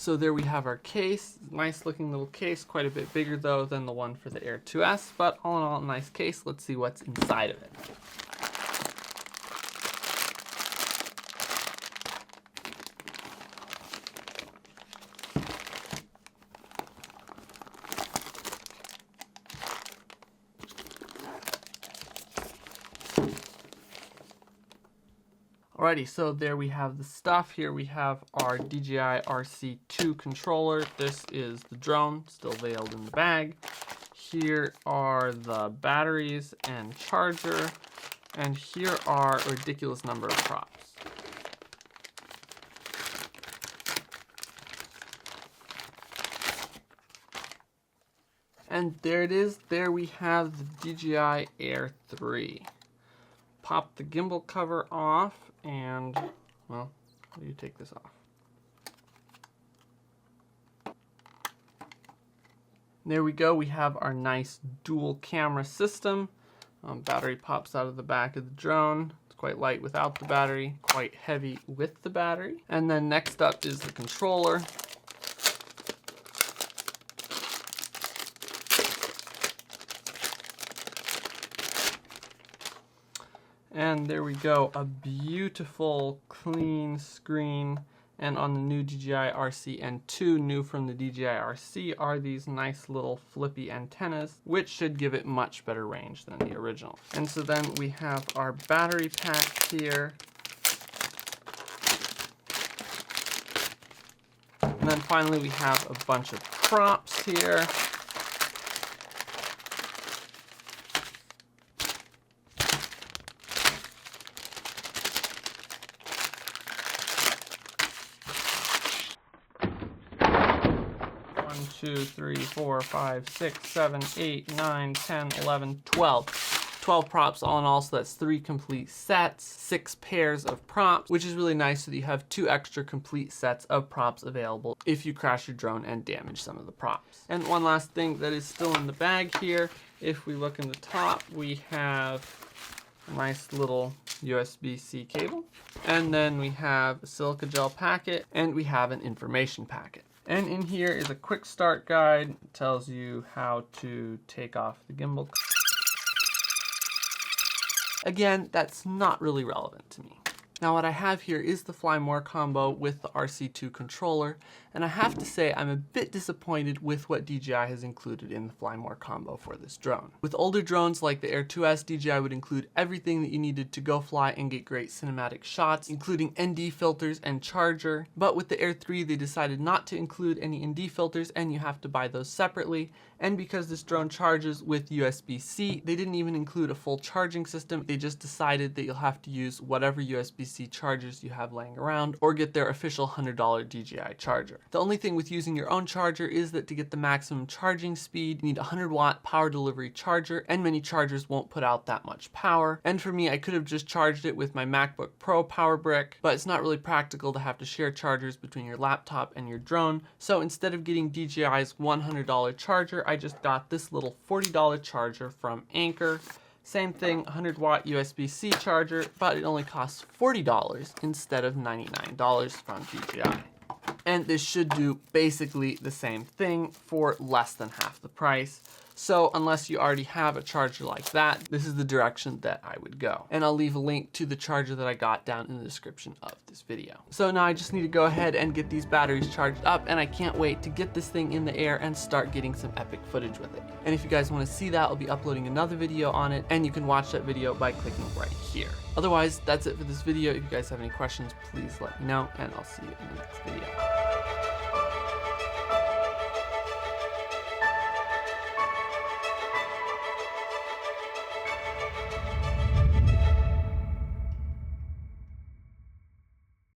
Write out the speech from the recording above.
So there we have our case. Nice looking little case, quite a bit bigger though than the one for the Air 2S, but all in all, a nice case. Let's see what's inside of it. Alrighty, so there we have the stuff. Here we have our DJI RC 2 controller. This is the drone, still veiled in the bag. Here are the batteries and charger. And here are a ridiculous number of props. And there it is. There we have the DJI Air 3. Pop the gimbal cover off and, well, how do you take this off? There we go. We have our nice dual camera system. Battery pops out of the back of the drone. It's quite light without the battery, quite heavy with the battery. And then next up is the controller. And there we go, a beautiful clean screen. And on the new DJI RC N2, new from the DJI RC, are these nice little flippy antennas, which should give it much better range than the original. And so then we have our battery pack here. And then finally we have a bunch of props here. One, 2, 3, 4, 5, 6, 7, 8, 9, 10, 11, 12. 12 props all in all, so that's 3 complete sets, 6 pairs of props, which is really nice so that you have 2 extra complete sets of props available if you crash your drone and damage some of the props. And one last thing that is still in the bag here, if we look in the top, we have a nice little USB-C cable, and then we have a silica gel packet, and we have an information packet. And in here is a quick start guide. It tells you how to take off the gimbal. Again, that's not really relevant to me. Now what I have here is the Fly More combo with the RC2 controller, and I have to say I'm a bit disappointed with what DJI has included in the Fly More combo for this drone. With older drones like the Air 2S, DJI would include everything that you needed to go fly and get great cinematic shots, including ND filters and charger, but with the Air 3 they decided not to include any ND filters and you have to buy those separately. And because this drone charges with USB-C, they didn't even include a full charging system. They just decided that you'll have to use whatever USB-C chargers you have laying around or get their official $100 DJI charger. The only thing with using your own charger is that to get the maximum charging speed, you need a 100-watt power delivery charger, and many chargers won't put out that much power. And for me, I could have just charged it with my MacBook Pro power brick, but it's not really practical to have to share chargers between your laptop and your drone. So instead of getting DJI's $100 charger, I just got this little $40 charger from Anker. Same thing, 100-watt USB-C charger, but it only costs $40 instead of $99 from DJI. And this should do basically the same thing for less than half the price. So unless you already have a charger like that, this is the direction that I would go. And I'll leave a link to the charger that I got down in the description of this video. So now I just need to go ahead and get these batteries charged up, and I can't wait to get this thing in the air and start getting some epic footage with it. And if you guys want to see that, I'll be uploading another video on it, and you can watch that video by clicking right here. Otherwise, that's it for this video. If you guys have any questions, please let me know, and I'll see you in the next video.